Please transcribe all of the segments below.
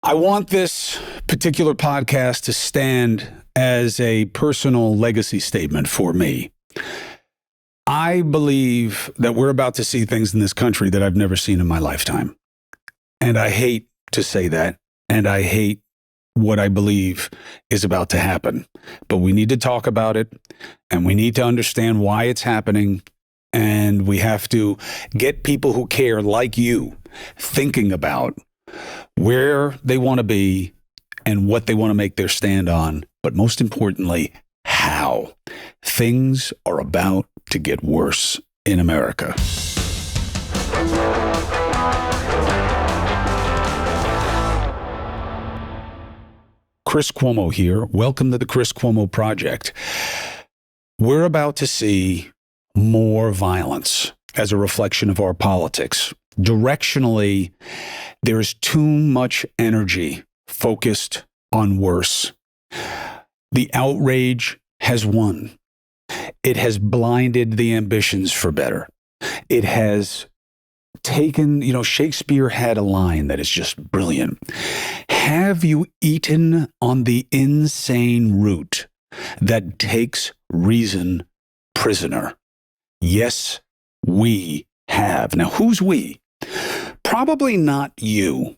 I want this particular podcast to stand as a personal legacy statement for me. I believe that we're about to see things in this country that I've never seen in my lifetime. And I hate to say that. And I hate what I believe is about to happen. But we need to talk about it. And we need to understand why it's happening. And we have to get people who care, like you, thinking about where they want to be and what they want to make their stand on. But most importantly, how. Things are about to get worse in America. Chris Cuomo here. Welcome to the Chris Cuomo Project. We're about to see more violence as a reflection of our politics. Directionally, there's too much energy focused on worse. The outrage has won. It has blinded the ambitions for better. It has taken, Shakespeare had a line that is just brilliant. Have you eaten on the insane root that takes reason prisoner? Yes, we have. Now, who's we? Probably not you,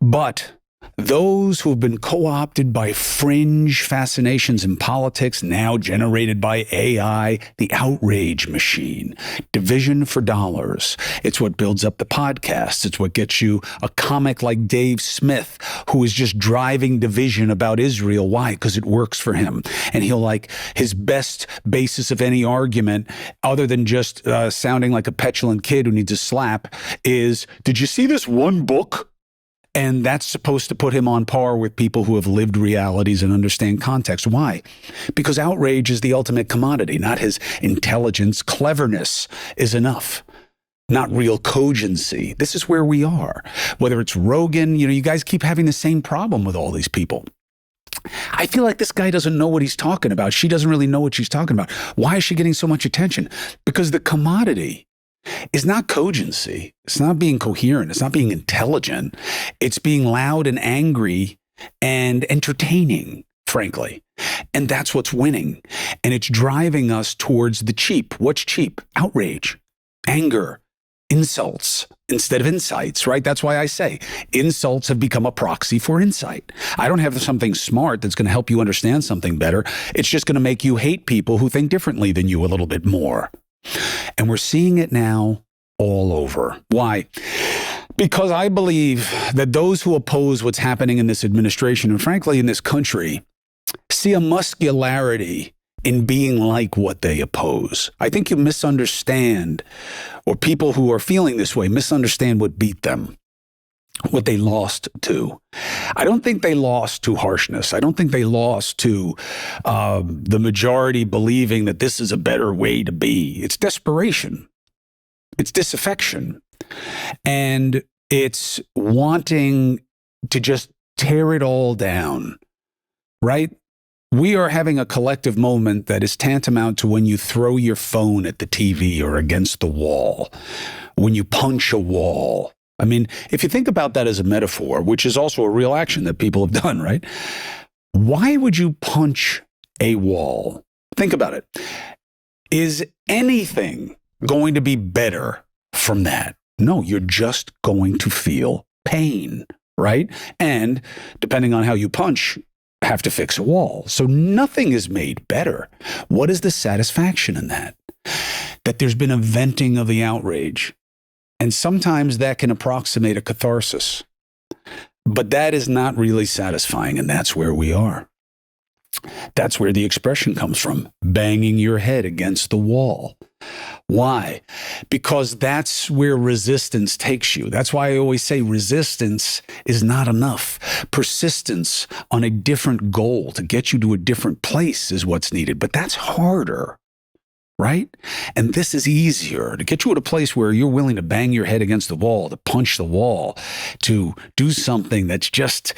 but those who have been co-opted by fringe fascinations in politics, now generated by AI, the outrage machine, division for dollars. It's what builds up the podcast. It's what gets you a comic like Dave Smith, who is just driving division about Israel. Why? Because it works for him. And he'll his best basis of any argument, other than just sounding like a petulant kid who needs a slap, is, did you see this one book? And that's supposed to put him on par with people who have lived realities and understand context. Why? Because outrage is the ultimate commodity, not his intelligence. Cleverness is enough, not real cogency. This is where we are. Whether it's Rogan, you guys keep having the same problem with all these people. I feel like this guy doesn't know what he's talking about. She doesn't really know what she's talking about. Why is she getting so much attention? Because the commodity is not cogency. It's not being coherent. It's not being intelligent. It's being loud and angry and entertaining, frankly. And that's what's winning. And it's driving us towards the cheap. What's cheap? Outrage, anger, insults instead of insights, right? That's why I say insults have become a proxy for insight. I don't have something smart that's going to help you understand something better. It's just going to make you hate people who think differently than you a little bit more. And we're seeing it now all over. Why? Because I believe that those who oppose what's happening in this administration and frankly in this country see a muscularity in being like what they oppose. I think you misunderstand, or people who are feeling this way misunderstand what beat them, what they lost to. I don't think they lost to harshness. I don't think they lost to the majority believing that this is a better way to be. It's desperation. It's disaffection. And it's wanting to just tear it all down, right? We are having a collective moment that is tantamount to when you throw your phone at the TV or against the wall, when you punch a wall. I mean, if you think about that as a metaphor, which is also a real action that people have done, right? Why would you punch a wall? Think about it. Is anything going to be better from that? No, you're just going to feel pain, right? And depending on how you punch, have to fix a wall. So nothing is made better. What is the satisfaction in that? That there's been a venting of the outrage. And sometimes that can approximate a catharsis. But that is not really satisfying, and that's where we are. That's where the expression comes from, banging your head against the wall. Why? Because that's where resistance takes you. That's why I always say resistance is not enough. Persistence on a different goal to get you to a different place is what's needed. But that's harder. Right? And this is easier to get you at a place where you're willing to bang your head against the wall, to punch the wall, to do something that's just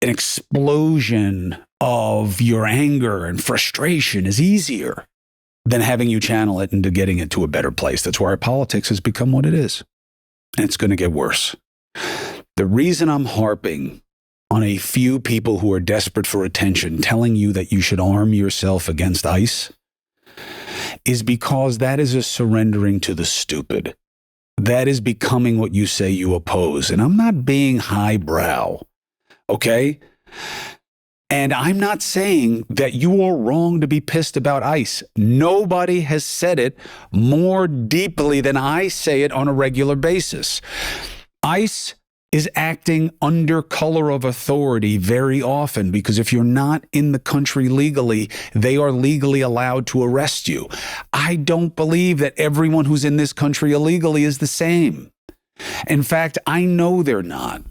an explosion of your anger and frustration is easier than having you channel it into getting it to a better place. That's why our politics has become what it is. And it's going to get worse. The reason I'm harping on a few people who are desperate for attention telling you that you should arm yourself against ICE is because that is a surrendering to the stupid. That is becoming what you say you oppose. And I'm not being highbrow, okay? And I'm not saying that you are wrong to be pissed about ICE. Nobody has said it more deeply than I say it on a regular basis. ICE is acting under color of authority very often because if you're not in the country legally, they are legally allowed to arrest you. I don't believe that everyone who's in this country illegally is the same. In fact, I know they're not.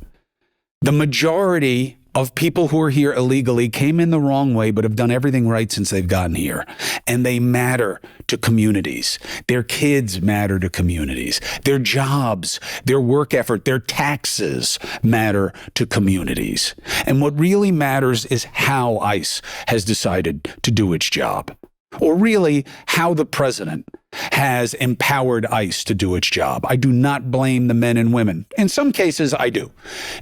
The majority of people who are here illegally came in the wrong way, but have done everything right since they've gotten here. And they matter to communities. Their kids matter to communities. Their jobs, their work effort, their taxes matter to communities. And what really matters is how ICE has decided to do its job. Or really, how the president has empowered ICE to do its job. I do not blame the men and women. In some cases, I do.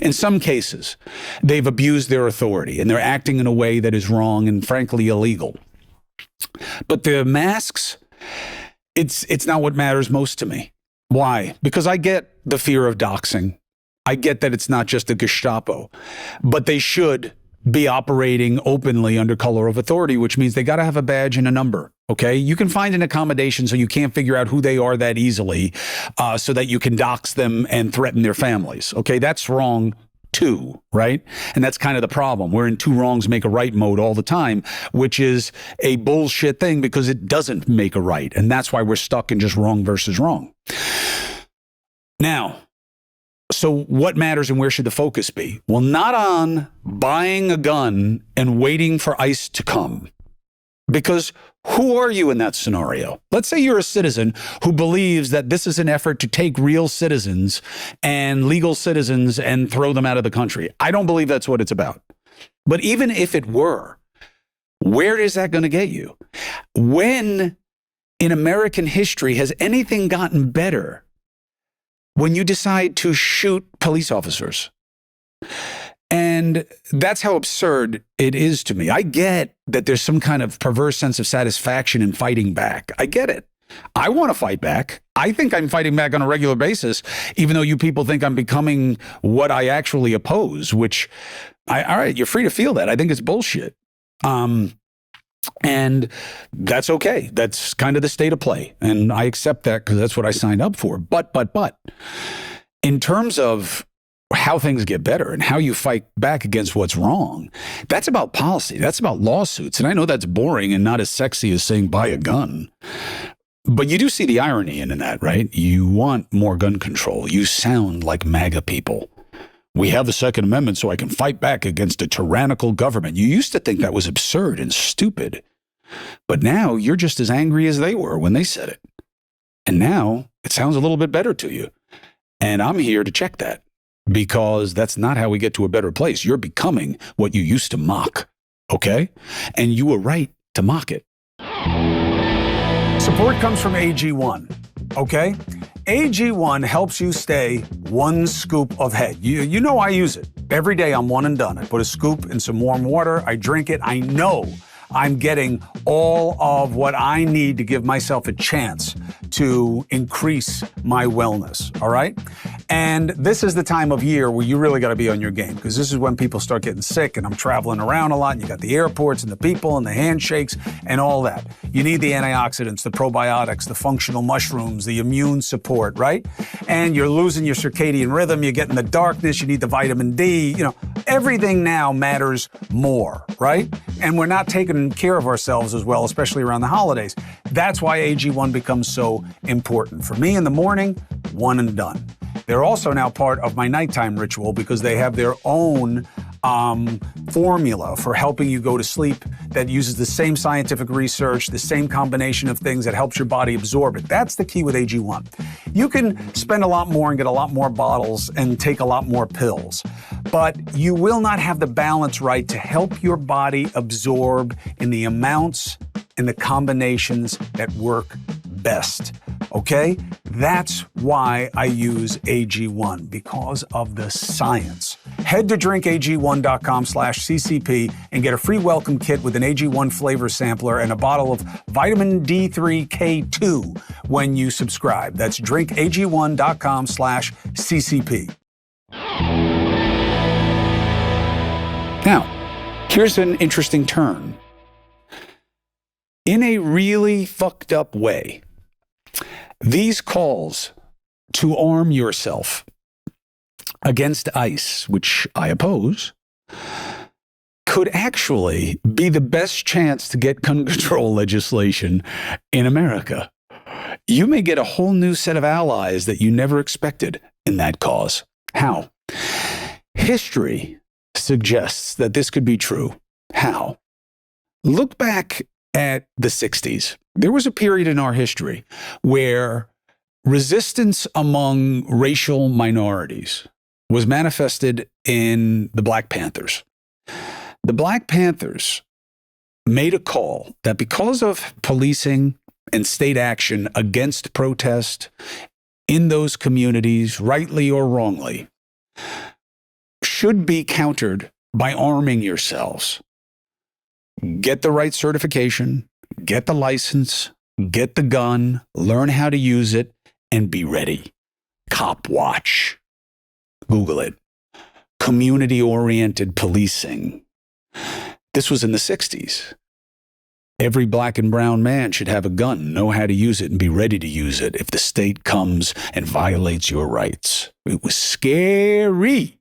In some cases, they've abused their authority and they're acting in a way that is wrong and frankly illegal. But the masks, it's not what matters most to me. Why? Because I get the fear of doxing. I get that it's not just the Gestapo, but they should be operating openly under color of authority, which means they got to have a badge and a number. Okay, you can find an accommodation so you can't figure out who they are that easily, so that you can dox them and threaten their families. Okay, that's wrong too, right? And that's kind of the problem. We're in two wrongs make a right mode all the time, which is a bullshit thing because it doesn't make a right, and that's why we're stuck in just wrong versus wrong. Now, so what matters and where should the focus be? Well, not on buying a gun and waiting for ICE to come. Because who are you in that scenario? Let's say you're a citizen who believes that this is an effort to take real citizens and legal citizens and throw them out of the country. I don't believe that's what it's about. But even if it were, where is that going to get you? When in American history has anything gotten better when you decide to shoot police officers? And that's how absurd it is to me. I get that there's some kind of perverse sense of satisfaction in fighting back. I get it. I want to fight back. I think I'm fighting back on a regular basis, even though you people think I'm becoming what I actually oppose, which, all right, you're free to feel that. I think it's bullshit. And that's okay. That's kind of the state of play. And I accept that because that's what I signed up for. But, in terms of how things get better and how you fight back against what's wrong, that's about policy. That's about lawsuits. And I know that's boring and not as sexy as saying buy a gun. But you do see the irony in that, right? You want more gun control. You sound like MAGA people. We have the Second Amendment so I can fight back against a tyrannical government. You used to think that was absurd and stupid. But now you're just as angry as they were when they said it. And now it sounds a little bit better to you. And I'm here to check that. Because that's not how we get to a better place. You're becoming what you used to mock, okay? And you were right to mock it. Support comes from AG1, okay? AG1 helps you stay one scoop ahead. You know I use it. Every day I'm one and done. I put a scoop in some warm water. I drink it. I know I'm getting all of what I need to give myself a chance to increase my wellness, all right? And this is the time of year where you really got to be on your game because this is when people start getting sick and I'm traveling around a lot and you got the airports and the people and the handshakes and all that. You need the antioxidants, the probiotics, the functional mushrooms, the immune support, right? And you're losing your circadian rhythm, you're getting the darkness, you need the vitamin D, you know, everything now matters more, right? And we're not taking care of ourselves as well, especially around the holidays. That's why AG1 becomes so important. For me in the morning, one and done. They're also now part of my nighttime ritual because they have their own formula for helping you go to sleep that uses the same scientific research, the same combination of things that helps your body absorb it. That's the key with AG1. You can spend a lot more and get a lot more bottles and take a lot more pills, but you will not have the balance right to help your body absorb in the amounts and the combinations that work best. Okay? That's why I use AG1, because of the science. Head to drinkag1.com/CCP and get a free welcome kit with an AG1 flavor sampler and a bottle of vitamin D3K2 when you subscribe. That's drinkag1.com/CCP. Now, here's an interesting turn. In a really fucked up way, these calls to arm yourself against ICE, which I oppose, could actually be the best chance to get gun control legislation in America. You may get a whole new set of allies that you never expected in that cause. How? History suggests that this could be true. How? Look back at the 60s. There was a period in our history where resistance among racial minorities was manifested in the Black Panthers. The Black Panthers made a call that because of policing and state action against protest in those communities, rightly or wrongly, should be countered by arming yourselves. Get the right certification, get the license, get the gun, learn how to use it, and be ready. Cop watch. Google it. Community-oriented policing. This was in the 60s. Every black and brown man should have a gun, know how to use it, and be ready to use it if the state comes and violates your rights. It was scary.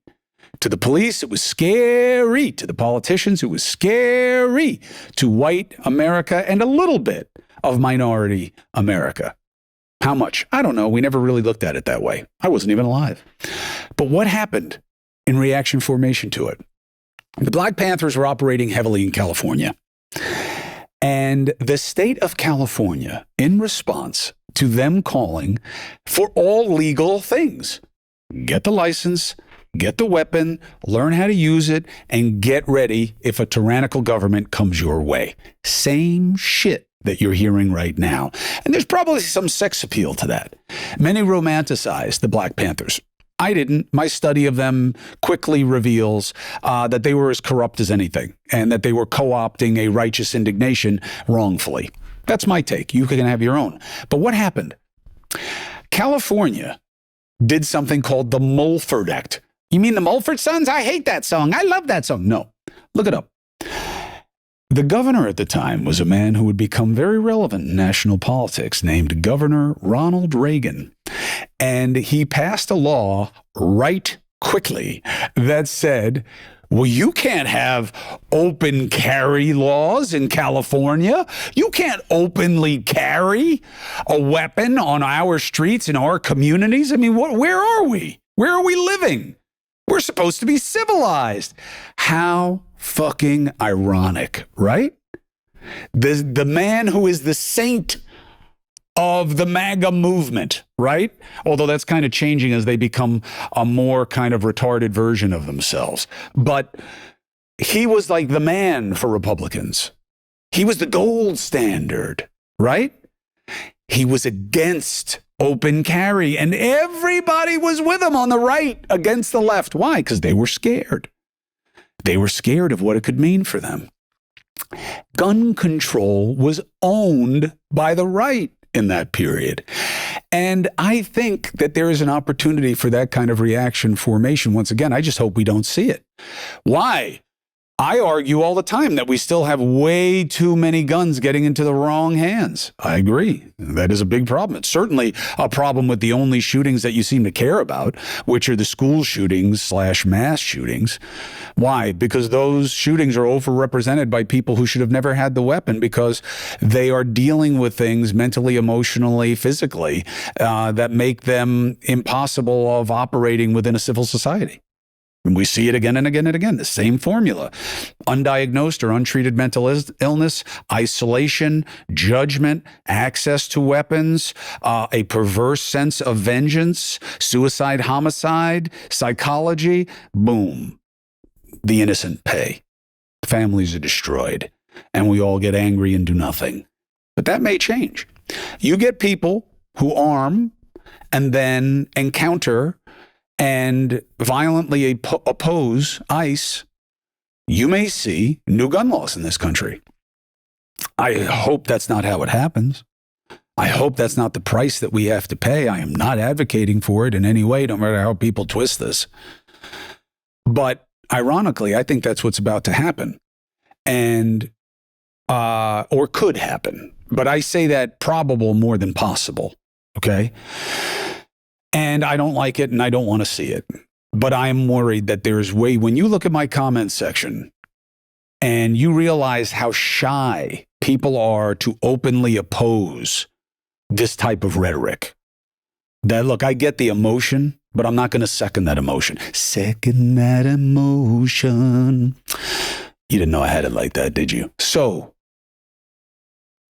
To the police, it was scary. To the politicians, it was scary. To white America and a little bit of minority America. How much? I don't know. We never really looked at it that way. I wasn't even alive. But what happened in reaction formation to it? The Black Panthers were operating heavily in California. And the state of California, in response to them calling for all legal things, get the license, get the weapon, learn how to use it, and get ready if a tyrannical government comes your way. Same shit that you're hearing right now. And there's probably some sex appeal to that. Many romanticize the Black Panthers. I didn't. My study of them quickly reveals that they were as corrupt as anything and that they were co-opting a righteous indignation wrongfully. That's my take. You can have your own. But what happened? California did something called the Mulford Act. You mean the Mulford Sons? I hate that song. I love that song. No, look it up. The governor at the time was a man who would become very relevant in national politics, named Governor Ronald Reagan. And he passed a law right quickly that said, well, you can't have open carry laws in California. You can't openly carry a weapon on our streets in our communities. I mean, where are we? Where are we living? We're supposed to be civilized. How fucking ironic, right? The man who is the saint of the MAGA movement, right? Although that's kind of changing as they become a more kind of retarded version of themselves. But he was like the man for Republicans. He was the gold standard, right? He was against open carry, and everybody was with him on the right against the left. Why? Because they were scared. They were scared of what it could mean for them. Gun control was owned by the right in that period. And I think that there is an opportunity for that kind of reaction formation. Once again, I just hope we don't see it. Why? I argue all the time that we still have way too many guns getting into the wrong hands. I agree. That is a big problem. It's certainly a problem with the only shootings that you seem to care about, which are the school shootings / mass shootings. Why? Because those shootings are overrepresented by people who should have never had the weapon because they are dealing with things mentally, emotionally, physically that make them impossible of operating within a civil society. And we see it again and again and again, the same formula. Undiagnosed or untreated mental illness, isolation, judgment, access to weapons, a perverse sense of vengeance, suicide, homicide, psychology, boom. The innocent pay. Families are destroyed, and we all get angry and do nothing. But that may change. You get people who arm and then encounter and violently oppose ICE, you may see new gun laws in this country. I hope that's not how it happens. I hope that's not the price that we have to pay. I am not advocating for it in any way, no matter how people twist this. But ironically, I think that's what's about to happen, and or could happen. But I say that probable more than possible. Okay. And I don't like it, and I don't want to see it. But I'm worried that there's when you look at my comment section and you realize how shy people are to openly oppose this type of rhetoric. That, look, I get the emotion, but I'm not going to second that emotion. Second that emotion. You didn't know I had it like that, did you? So,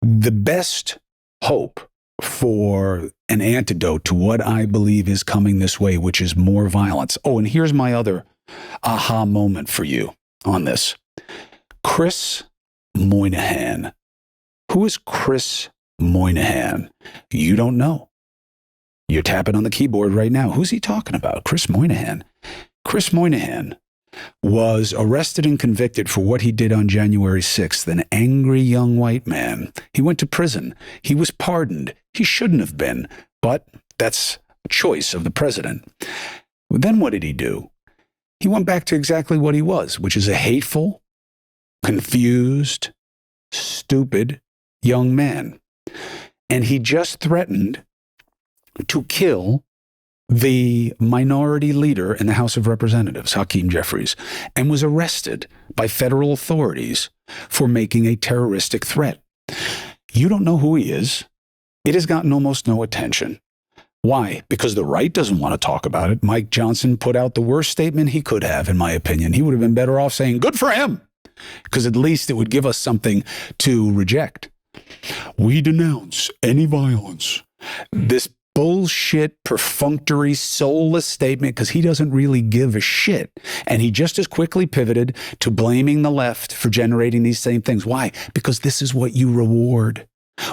the best hope for an antidote to what I believe is coming this way, which is more violence. Oh, and here's my other aha moment for you on this. Chris Moynihan. Who is Chris Moynihan? You don't know. You're tapping on the keyboard right now. Who's he talking about? Chris Moynihan. Chris Moynihan was arrested and convicted for what he did on January 6th, an angry young white man. He went to prison. He was pardoned. He shouldn't have been, but that's a choice of the president. Then what did he do? He went back to exactly what he was, which is a hateful, confused, stupid young man. And he just threatened to kill the minority leader in the House of Representatives, Hakeem Jeffries, and was arrested by federal authorities for making a terroristic threat. You don't know who he is. It has gotten almost no attention. Why? Because the right doesn't want to talk about it. Mike Johnson put out the worst statement he could have, in my opinion. He would have been better off saying, good for him, because at least it would give us something to reject. We denounce any violence. This bullshit, perfunctory, soulless statement, because he doesn't really give a shit. And he just as quickly pivoted to blaming the left for generating these same things. Why? Because this is what you reward.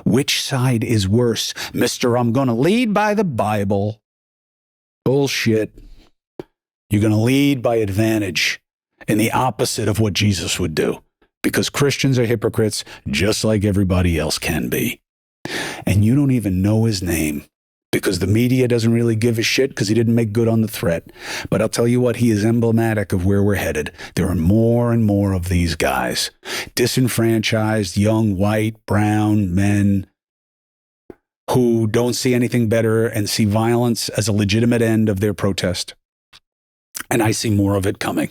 Which side is worse? Mr. I'm going to lead by the Bible. Bullshit. You're going to lead by advantage in the opposite of what Jesus would do. Because Christians are hypocrites just like everybody else can be. And you don't even know his name. Because the media doesn't really give a shit because he didn't make good on the threat. But I'll tell you what, he is emblematic of where we're headed. There are more and more of these guys. Disenfranchised, young, white, brown men who don't see anything better and see violence as a legitimate end of their protest. And I see more of it coming.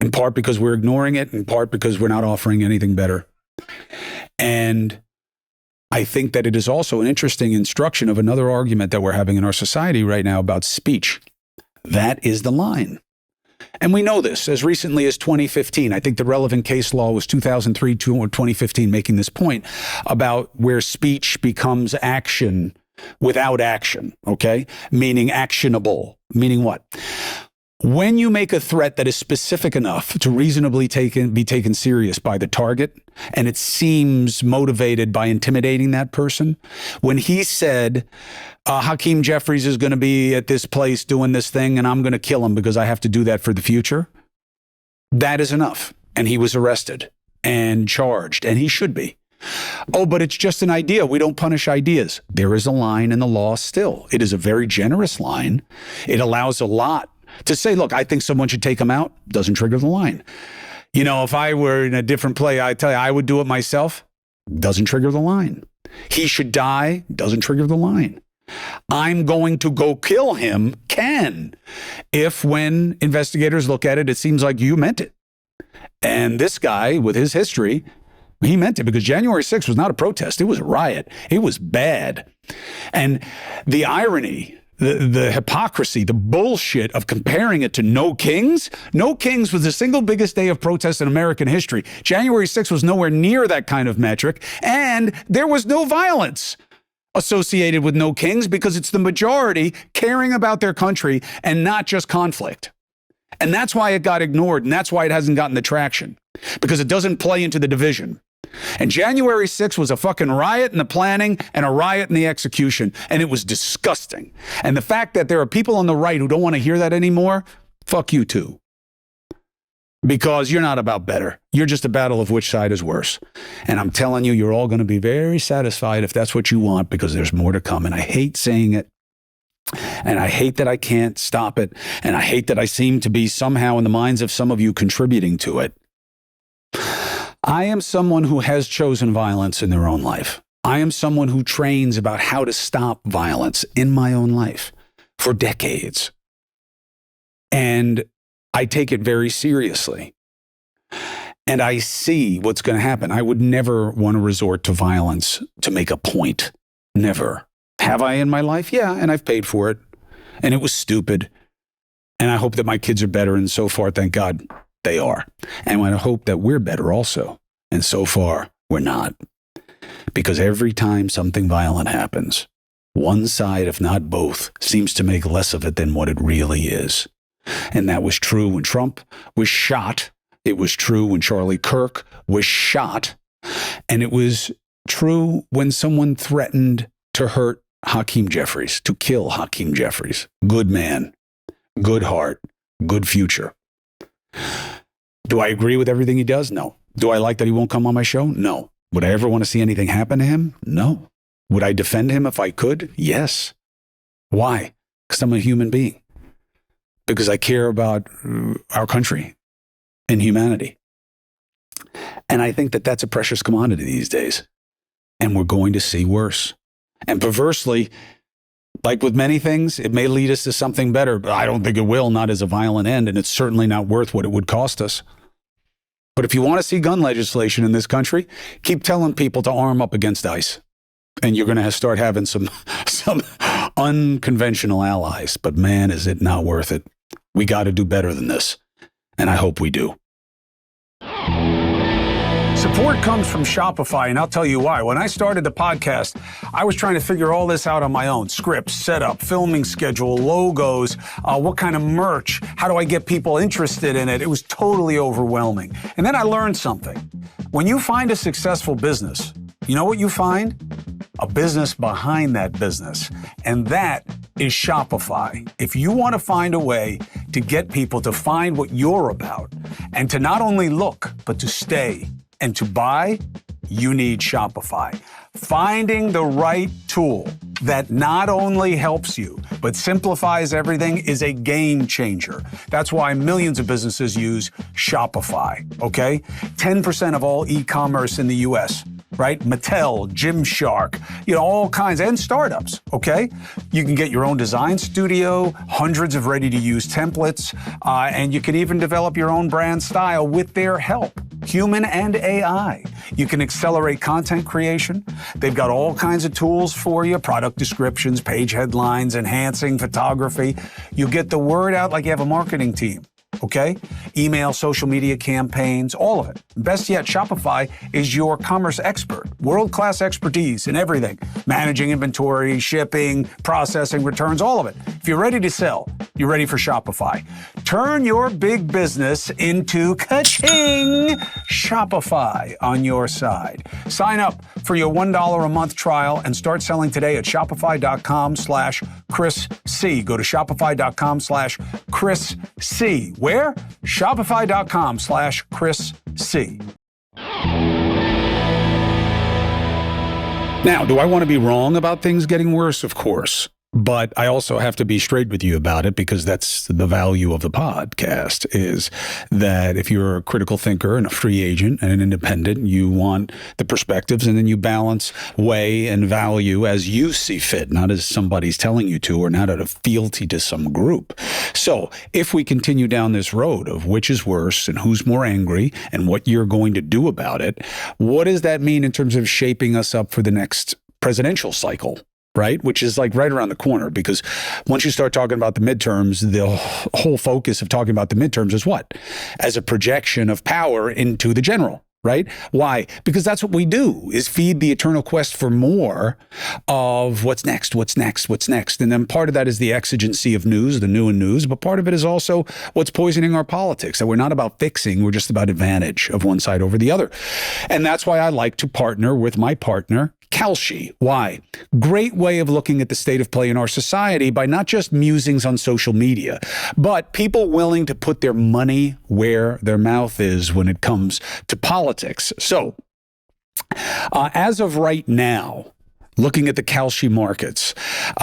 In part because we're ignoring it, in part because we're not offering anything better. And I think that it is also an interesting instruction of another argument that we're having in our society right now about speech. That is the line. And we know this as recently as 2015. I think the relevant case law was 2003 to 2015, making this point about where speech becomes action without action, okay? Meaning actionable. Meaning what? When you make a threat that is specific enough to reasonably be taken serious by the target, and it seems motivated by intimidating that person, when he said, Hakeem Jeffries is going to be at this place doing this thing, and I'm going to kill him because I have to do that for the future, that is enough. And he was arrested and charged, and he should be. Oh, but it's just an idea. We don't punish ideas. There is a line in the law still. It is a very generous line. It allows a lot. To say, look, I think someone should take him out, doesn't trigger the line. You know, if I were in a different play, I tell you, I would do it myself, doesn't trigger the line. He should die, doesn't trigger the line. I'm going to go kill him, can, if when investigators look at it, it seems like you meant it. And this guy, with his history, he meant it, because January 6th was not a protest. It was a riot. It was bad. And the irony, the hypocrisy, the bullshit of comparing it to No Kings. No Kings was the single biggest day of protest in American history. January 6th was nowhere near that kind of metric. And there was no violence associated with No Kings because it's the majority caring about their country and not just conflict. And that's why it got ignored. And that's why it hasn't gotten the traction, because it doesn't play into the division. And January 6th was a fucking riot in the planning and a riot in the execution. And it was disgusting. And the fact that there are people on the right who don't want to hear that anymore, fuck you too. Because you're not about better. You're just a battle of which side is worse. And I'm telling you, you're all going to be very satisfied if that's what you want, because there's more to come. And I hate saying it. And I hate that I can't stop it. And I hate that I seem to be somehow in the minds of some of you contributing to it. I am someone who has chosen violence in their own life. I am someone who trains about how to stop violence in my own life for decades. And I take it very seriously. And I see what's going to happen. I would never want to resort to violence to make a point. Never. Have I in my life? Yeah, and I've paid for it. And it was stupid. And I hope that my kids are better. And so far, thank God, they are. And I hope that we're better also. And so far, we're not. Because every time something violent happens, one side, if not both, seems to make less of it than what it really is. And that was true when Trump was shot. It was true when Charlie Kirk was shot. And it was true when someone threatened to hurt Hakeem Jeffries, to kill Hakeem Jeffries. Good man, good heart, good future. Do I agree with everything he does? No. Do I like that he won't come on my show? No. Would I ever want to see anything happen to him? No. Would I defend him if I could? Yes. Why? Because I'm a human being. Because I care about our country and humanity. And I think that that's a precious commodity these days. And we're going to see worse. And perversely, like with many things, it may lead us to something better, but I don't think it will, not as a violent end, and it's certainly not worth what it would cost us. But if you want to see gun legislation in this country, keep telling people to arm up against ICE. And you're going to start having some unconventional allies. But man, is it not worth it. We got to do better than this. And I hope we do. Support comes from Shopify, and I'll tell you why. When I started the podcast, I was trying to figure all this out on my own. Scripts, setup, filming schedule, logos, what kind of merch, how do I get people interested in it? It was totally overwhelming. And then I learned something. When you find a successful business, you know what you find? A business behind that business. And that is Shopify. If you want to find a way to get people to find what you're about and to not only look, but to stay and to buy, you need Shopify. Finding the right tool that not only helps you, but simplifies everything is a game changer. That's why millions of businesses use Shopify, okay? 10% of all e-commerce in the US, right? Mattel, Gymshark, all kinds, and startups, okay? You can get your own design studio, hundreds of ready-to-use templates, and you can even develop your own brand style with their help, human and AI. You can accelerate content creation. They've got all kinds of tools for you, product descriptions, page headlines, enhancing photography. You get the word out like you have a marketing team. Okay? Email, social media campaigns, all of it. Best yet, Shopify is your commerce expert. World-class expertise in everything. Managing inventory, shipping, processing, returns, all of it. If you're ready to sell, you're ready for Shopify. Turn your big business into ka-ching! Shopify on your side. Sign up for your $1 a month trial and start selling today at shopify.com/Chris C. Go to shopify.com/Chris C. Where? Shopify.com/Chris C. Now, do I want to be wrong about things getting worse? Of course. But I also have to be straight with you about it, because that's the value of the podcast, is that if you're a critical thinker and a free agent and an independent, you want the perspectives, and then you balance, weigh, and value as you see fit, not as somebody's telling you to, or not out of fealty to some group. So if we continue down this road of which is worse and who's more angry and what you're going to do about it, what does that mean in terms of shaping us up for the next presidential cycle? Right? Which is like right around the corner, because once you start talking about the midterms, the whole focus of talking about the midterms is what? As a projection of power into the general. right? Why? Because that's what we do, is feed the eternal quest for more of what's next, what's next, what's next. And then part of that is the exigency of news, the new and news, but part of it is also what's poisoning our politics, that we're not about fixing, we're just about advantage of one side over the other. And that's why I like to partner with my partner, Kalshi. Why? Great way of looking at the state of play in our society by not just musings on social media, but people willing to put their money where their mouth is when it comes to politics. So, as of right now, looking at the Kalshi markets,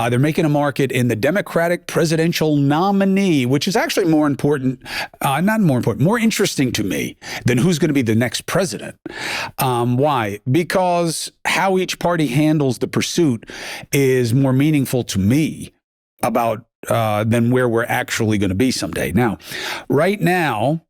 they're making a market in the Democratic presidential nominee, which is actually more interesting to me than who's going to be the next president. Why? Because how each party handles the pursuit is more meaningful to me about than where we're actually going to be someday. Now, right now,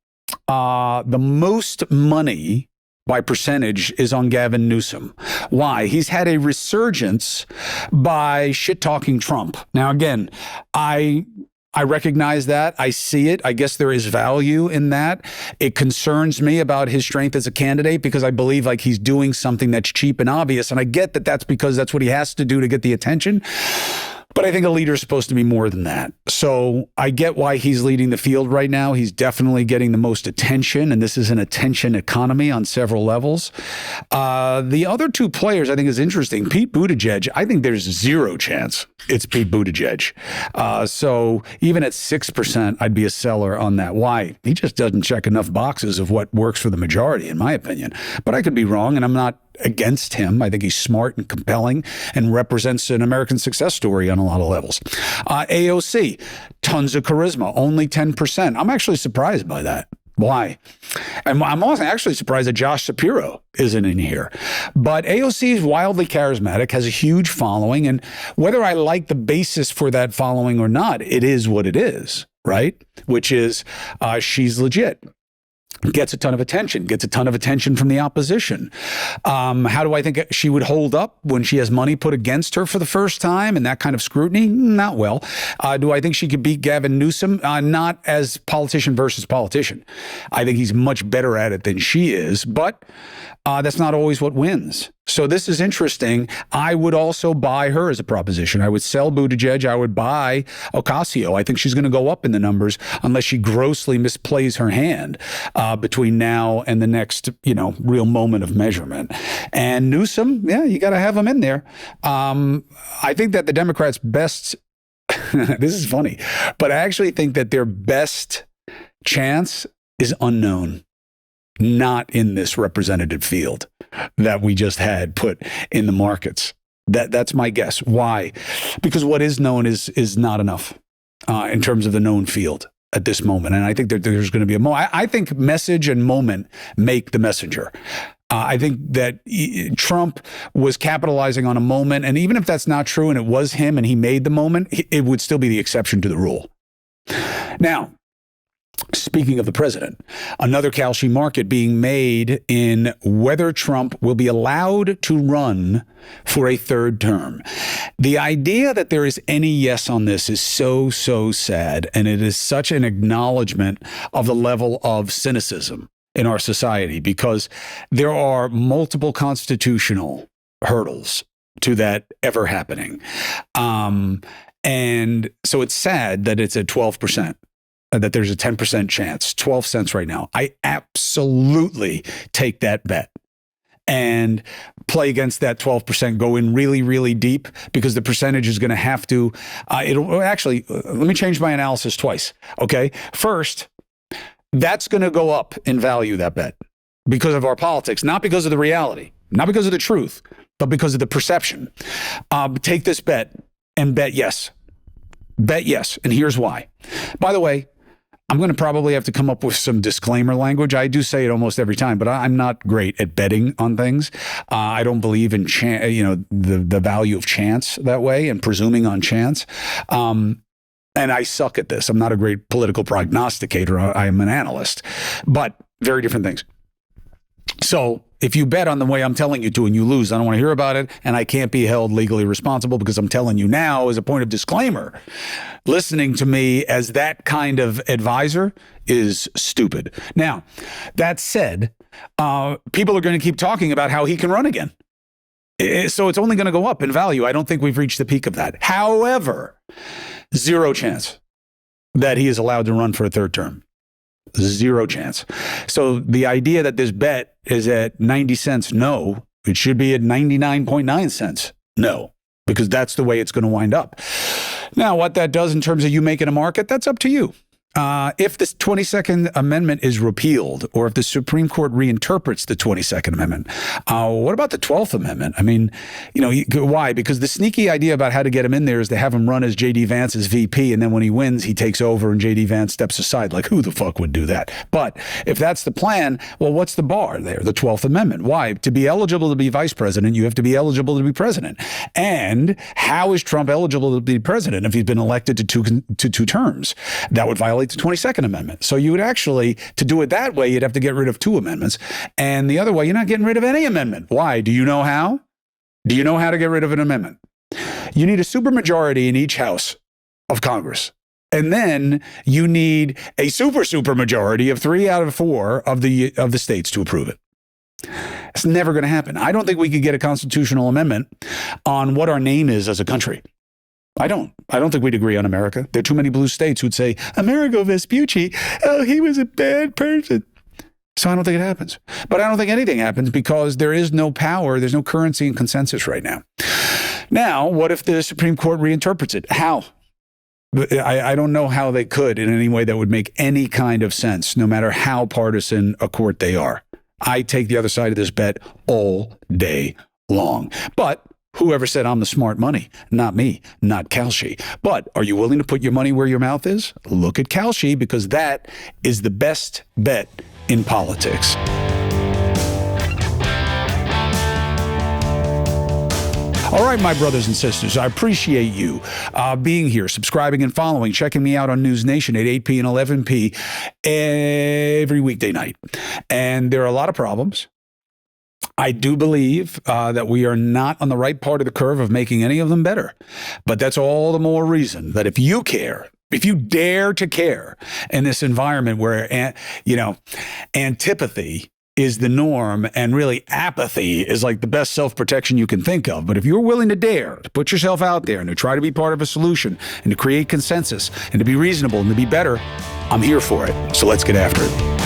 the most money by percentage is on Gavin Newsom. Why? He's had a resurgence by shit-talking Trump. Now, again, I recognize that. I see it. I guess there is value in that. It concerns me about his strength as a candidate because I believe like he's doing something that's cheap and obvious. And I get that that's because that's what he has to do to get the attention. But I think a leader is supposed to be more than that. So I get why he's leading the field right now. He's definitely getting the most attention, and this is an attention economy on several levels. The other two players I think is interesting. Pete Buttigieg, I think there's zero chance it's Pete Buttigieg. So even at 6%, I'd be a seller on that. Why? He just doesn't check enough boxes of what works for the majority, in my opinion. But I could be wrong, and I'm not against him. I think he's smart and compelling and represents an American success story on a lot of levels. AOC, tons of charisma, only 10%. I'm actually surprised by that. Why? And I'm also actually surprised that Josh Shapiro isn't in here. But AOC is wildly charismatic, has a huge following, and whether I like the basis for that following or not, it is what it is, right? Which is she's legit. Gets a ton of attention from the opposition. How do I think she would hold up when she has money put against her for the first time and that kind of scrutiny? Not well. Do I think she could beat Gavin Newsom? Not as politician versus politician. I think he's much better at it than she is, but that's not always what wins. So this is interesting. I would also buy her as a proposition. I would sell Buttigieg. I would buy Ocasio. I think she's going to go up in the numbers unless she grossly misplays her hand between now and the next, real moment of measurement. And Newsom, yeah, you got to have him in there. I think that the Democrats' best, this is funny, but I actually think that their best chance is unknown. Not in this representative field that we just had put in the markets. That's my guess. Why? Because what is known is not enough in terms of the known field at this moment. And I think that there's going to be a moment. I think message and moment make the messenger. I think that Trump was capitalizing on a moment. And even if that's not true and it was him and he made the moment, it would still be the exception to the rule. Now, speaking of the president, another Kalshi market being made in whether Trump will be allowed to run for a third term. The idea that there is any yes on this is so sad, and it is such an acknowledgement of the level of cynicism in our society because there are multiple constitutional hurdles to that ever happening. And so it's sad that it's at 12%. That there's a 10% chance, 12 cents right now. I absolutely take that bet and play against that 12%, go in really, really deep because the percentage is going to have to, let me change my analysis twice. Okay. First, that's going to go up in value, that bet, because of our politics, not because of the reality, not because of the truth, but because of the perception. Take this bet and bet yes. Bet yes. And here's why. By the way, I'm going to probably have to come up with some disclaimer language. I do say it almost every time, but I'm not great at betting on things. I don't believe in the value of chance that way and presuming on chance. And I suck at this. I'm not a great political prognosticator. I am an analyst, but very different things. So if you bet on the way I'm telling you to and you lose, I don't want to hear about it, and I can't be held legally responsible because I'm telling you now as a point of disclaimer, listening to me as that kind of advisor is stupid. Now, that said, people are going to keep talking about how he can run again. So it's only going to go up in value. I don't think we've reached the peak of that. However, zero chance that he is allowed to run for a third term. Zero chance. So the idea that this bet is at 90 cents, no, it should be at 99.9 cents, no, because that's the way it's going to wind up. Now, what that does in terms of you making a market, that's up to you. If the 22nd Amendment is repealed, or if the Supreme Court reinterprets the 22nd Amendment, what about the 12th Amendment? I mean, why? Because the sneaky idea about how to get him in there is to have him run as J.D. Vance as VP, and then when he wins, he takes over and J.D. Vance steps aside. Like, who the fuck would do that? But if that's the plan, well, what's the bar there? The 12th Amendment. Why? To be eligible to be vice president, you have to be eligible to be president. And how is Trump eligible to be president if he's been elected to two terms? That would violate the 22nd Amendment. So you would actually, to do it that way, you'd have to get rid of 2 amendments. And the other way, you're not getting rid of any amendment. Why? Do you know how? Do you know how to get rid of an amendment? You need a supermajority in each house of Congress. And then you need a super majority of 3 out of 4 of the states to approve it. It's never going to happen. I don't think we could get a constitutional amendment on what our name is as a country. I don't think we'd agree on America. There are too many blue states who'd say, Amerigo Vespucci, oh, he was a bad person. So I don't think it happens. But I don't think anything happens because there is no power, there's no currency and consensus right now. Now, what if the Supreme Court reinterprets it? How? I don't know how they could in any way that would make any kind of sense, no matter how partisan a court they are. I take the other side of this bet all day long. But whoever said I'm the smart money? Not me, not Kalshi. But are you willing to put your money where your mouth is? Look at Kalshi, because that is the best bet in politics. All right, my brothers and sisters, I appreciate you being here, subscribing and following, checking me out on News Nation at 8 p and 11 p every weekday night. And there are a lot of problems. I do believe that we are not on the right part of the curve of making any of them better. But that's all the more reason that if you care, if you dare to care in this environment where, antipathy is the norm and really apathy is like the best self-protection you can think of. But if you're willing to dare to put yourself out there and to try to be part of a solution and to create consensus and to be reasonable and to be better, I'm here for it. So let's get after it.